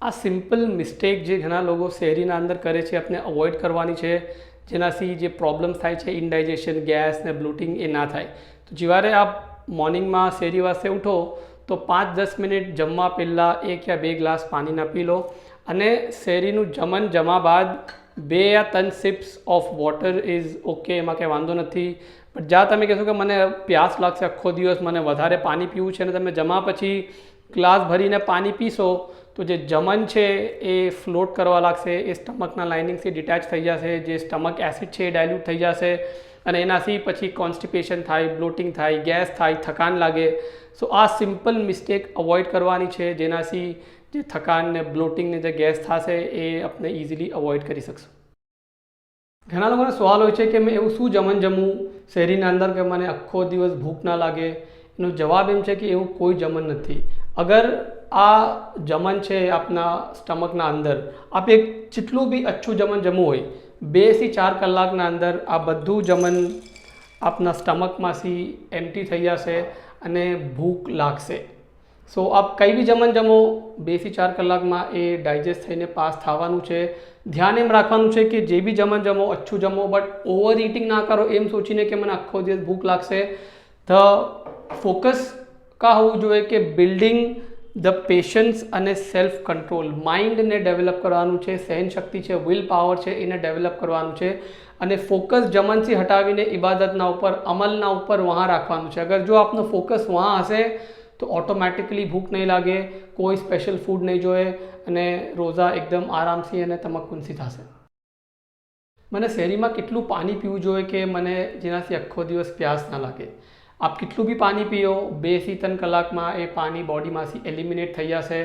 આ simple mistake જે ઘણા લોકો શહેરીના અંદર કરે છે આપણે અવોઇડ કરવાની છે, જેનાથી જે પ્રોબ્લેમ્સ થાય છે ઇનડાઇજેશન, ગેસ ને બ્લોટિંગ એ ના થાય. તો જ્યારે આપ મોર્નિંગમાં શેરી વાસે ઉઠો તો 5-10 મિનિટ જમવા પહેલાં 1 યા 2 ગ્લાસ પાણીના પી લો અને શેરીનું જમણ જમા બાદ 2 યા 3 સિપ્સ ઓફ વોટર ઇઝ ઓકે, એમાં કંઈ વાંધો નથી. બટ જ્યાં તમે કહેશો કે મને પ્યાસ લાગશે આખો દિવસ, મને વધારે પાણી પીવું છે અને તમે જમા પછી ગ્લાસ ભરીને પાણી પીશો તો જે જમન છે એ ફ્લોટ કરવા લાગશે, એ સ્ટમકના લાઇનિંગથી ડિટેચ થઈ જશે, જે સ્ટમક એસિડ છે એ ડાયલ્યુટ થઈ જશે અને એનાથી પછી કોન્સ્ટિપેશન થાય, બ્લોટિંગ થાય, ગેસ થાય, થકાન લાગે. સો આ સિમ્પલ મિસ્ટેક અવોઇડ કરવાની છે, જેનાથી જે થકાન ને બ્લોટિંગ ને જે ગેસ થશે એ આપણે ઇઝીલી અવોઇડ કરી શકશું. ઘણા લોકોનો સવાલ હોય છે કે મેં એવું શું જમવું શહેરીના અંદર કે મને આખો દિવસ ભૂખ ના લાગે. એનો જવાબ એમ છે કે એવું કોઈ જમન નથી. અગર આ જમન છે આપના સ્ટમકના અંદર, આપ એક જેટલું બી અચ્છું જમન જમવું હોય 2 થી 4 કલાકના અંદર આ બધું જમન આપના સ્ટમકમાંથી એમ્પ્ટી થઈ જશે અને ભૂખ લાગશે. સો આપ કંઈ બી જમન જમો 2 થી 4 કલાકમાં એ ડાયજેસ્ટ થઈને પાસ થવાનું છે. ધ્યાન એમ રાખવાનું છે કે જે બી જમન જમો અચ્છું જમો, બટ ઓવર ઇટિંગ ના કરો એમ સોચીને કે મને આખો દિવસ ભૂખ લાગશે. ધ ફોકસ કા હોવું જોઈએ કે બિલ્ડિંગ ધ પેશન્સ અને સેલ્ફ કંટ્રોલ. માઇન્ડને ડેવલપ કરવાનું છે, સહનશક્તિ છે, વિલ પાવર છે, એને ડેવલપ કરવાનું છે અને ફોકસ જમનથી હટાવીને ઇબાદતના ઉપર, અમલના ઉપર વहाँ રાખવાનું છે. અગર જો આપનો ફોકસ વहाँ હશે તો ઓટોમેટિકલી ભૂખ નહીં લાગે, કોઈ સ્પેશિયલ ફૂડ નહીં જોઈએ અને રોઝા એકદમ આરામથી અને તમક્કુનથી થશે. મને શેરીમાં કેટલું પાણી પીવું જોઈએ કે મને જેનાથી આખો દિવસ પ્યાસ ના લાગે? આપ કેટલું બી પાણી પીઓ 2 થી 3 કલાકમાં એ પાણી બોડીમાંથી એલિમિનેટ થઈ જશે.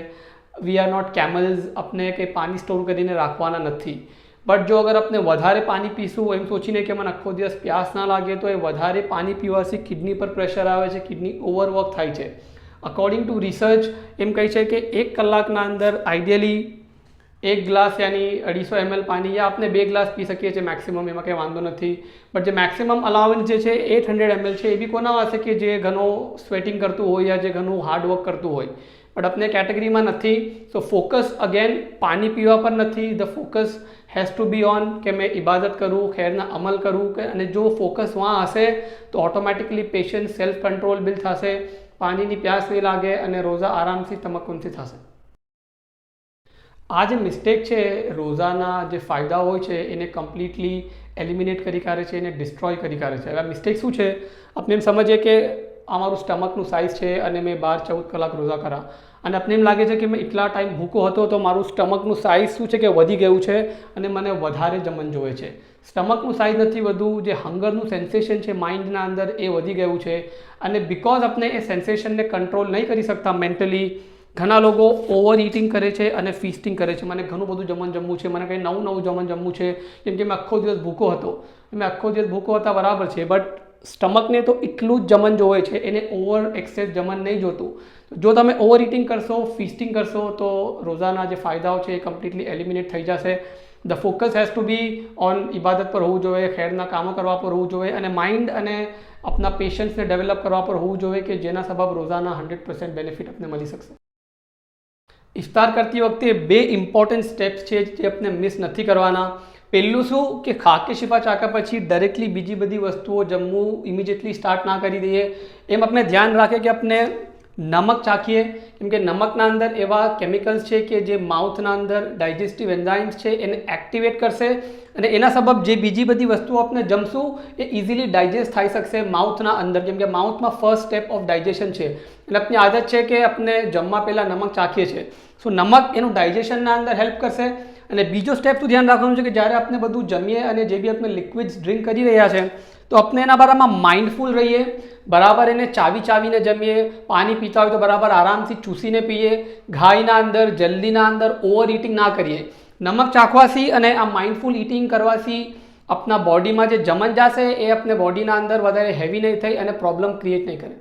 વી આર નોટ કેમલ્સ, આપણે કંઈ પાણી સ્ટોર કરીને રાખવાના નથી. બટ જો અગર આપણે વધારે પાણી પીશું એમ સોચીને કે મને આખો દિવસ પ્યાસ ના લાગે તો એ વધારે પાણી પીવાથી કિડની પર પ્રેશર આવે છે, કિડની ઓવરવર્ક થાય છે. અકોર્ડિંગ ટુ રિસર્ચ એમ કહે છે કે 1 કલાકના અંદર આઈડિયલી 1 ગ્લાસ યાની 250 ml પાણી યા આપણે 2 ગ્લાસ પી શકીએ છીએ મેક્સિમમ, એમાં કંઈ વાંધો નથી. બટ જે મેક્સિમમ અલાવન્સ જે છે 800 ml છે, એ બી કોના વાસે કે જે ઘણું સ્વેટિંગ કરતું હોય યા જે ઘણું હાર્ડવર્ક કરતું હોય. બટ આપણે કેટેગરીમાં નથી. સો ફોકસ અગેન પાણી પીવા પર નથી. The focus has to be on કે મેં ઇબાદત કરું, ખૈરના અમલ કરું કે અને જો ફોકસ વहाँ હશે તો automatically patience, self control build થશે, પાણીની પ્યાસ નહીં લાગે અને રોઝા આરામથી તમક્કુનથી થશે. આ જે મિસ્ટેક છે રોઝાના જે ફાયદા હોય છે એને કમ્પ્લીટલી એલિમિનેટ કરી કાઢે છે, એને ડિસ્ટ્રોય કરી કાઢે છે. હવે આ મિસ્ટેક શું છે? આપણે એમ સમજીએ કે અમારું સ્ટમકનું સાઇઝ છે અને મેં 12-14 કલાક રોઝા કર્યા અને આપણે એમ લાગે છે કે મેં એટલા ટાઈમ ભૂખો હતો તો મારું સ્ટમકનું સાઇઝ શું છે કે વધી ગયું છે અને મને વધારે જમન જોઈએ છે. સ્ટમકનું સાઇઝ નથી વધવું, જે હંગરનું સેન્સેશન છે માઇન્ડના અંદર એ વધી ગયું છે અને બિકોઝ આપણે એ સેન્સેશનને કંટ્રોલ નહીં કરી શકતા મેન્ટલી, ઘણા લોકો ઓવર ઇટિંગ કરે છે અને ફીસ્ટિંગ કરે છે. મને ઘણું બધું જમન જમવું છે, મને કંઈ નવું જમન જમવું છે, કેમ કે મેં આખો દિવસ ભૂખો હતો. મેં આખો દિવસ ભૂખો હતા બરાબર છે, બટ સ્ટમકને તો એટલું જ જમન જોવે છે, એને ઓવર એક્સેસ જમન નહીં જોતું. જો તમે ઓવર ઇટિંગ કરશો, ફીસ્ટિંગ કરશો તો રોઝાના જે ફાયદાઓ છે એ કમ્પ્લીટલી એલિમિનેટ થઈ જશે. The focus has to be on ઇબાદત પર હોવું જોઈએ, ખૈરના કામો કરવા પર હોવું જોઈએ અને માઇન્ડ અને આપણા પેશન્સને ડેવલપ કરવા પર હોવું જોઈએ કે જેના સબબ રોઝાના 100% બેનિફિટ આપને મળી શકશે. ઇફતાર કરતી વખતે 2 ઇમ્પોર્ટન્ટ સ્ટેપ્સ છે જે આપણે મિસ નથી કરવાના. પહેલું શું કે ખાકે શિફા ચાખ્યા પછી ડાયરેક્ટલી બીજી બધી વસ્તુઓ જમવું ઇમિડિયેટલી સ્ટાર્ટ ના કરી દઈએ. એમ આપણે ધ્યાન રાખીએ કે આપણે નમક ચાખીએ, કેમ કે નમકના અંદર એવા કેમિકલ્સ છે કે જે માઉથના અંદર ડાયજેસ્ટિવ એન્ઝાઇમ્સ છે એને એક્ટિવેટ કરશે અને એના સબબ જે બીજી બધી વસ્તુઓ આપણે જમશું એ ઇઝીલી ડાયજેસ્ટ થઈ શકશે માઉથના અંદર, કેમ કે માઉથમાં ફર્સ્ટ સ્ટેપ ઓફ ડાયજેશન છે. એટલે આપણી આદત છે કે આપણે જમવા પહેલાં નમક ચાખીએ છીએ. સો નમક એનું ડાયજેશનના અંદર હેલ્પ કરશે. અને બીજો સ્ટેપ તો ધ્યાન રાખવાનું છે કે જ્યારે આપણે બધું જમીએ અને જે બી આપણે લિક્વિડ્સ ડ્રિંક કરી રહ્યા છે તો આપણે એના બારામાં માઇન્ડફુલ રહીએ, બરાબર એને ચાવીને જમીએ, પાણી પીતા હોય તો બરાબર આરામથી ચૂસીને પીએ, ઘાયના અંદર, જલ્દીના અંદર ઓવર ઇટિંગ ના કરીએ. નમક ચાખવાથી અને આ માઇન્ડફુલ ઇટિંગ કરવાથી આપણા બોડીમાં જે જમન જશે એ આપણે બોડીના અંદર વધારે હેવી નહીં થઈ અને પ્રોબ્લેમ ક્રિએટ નહીં કરે.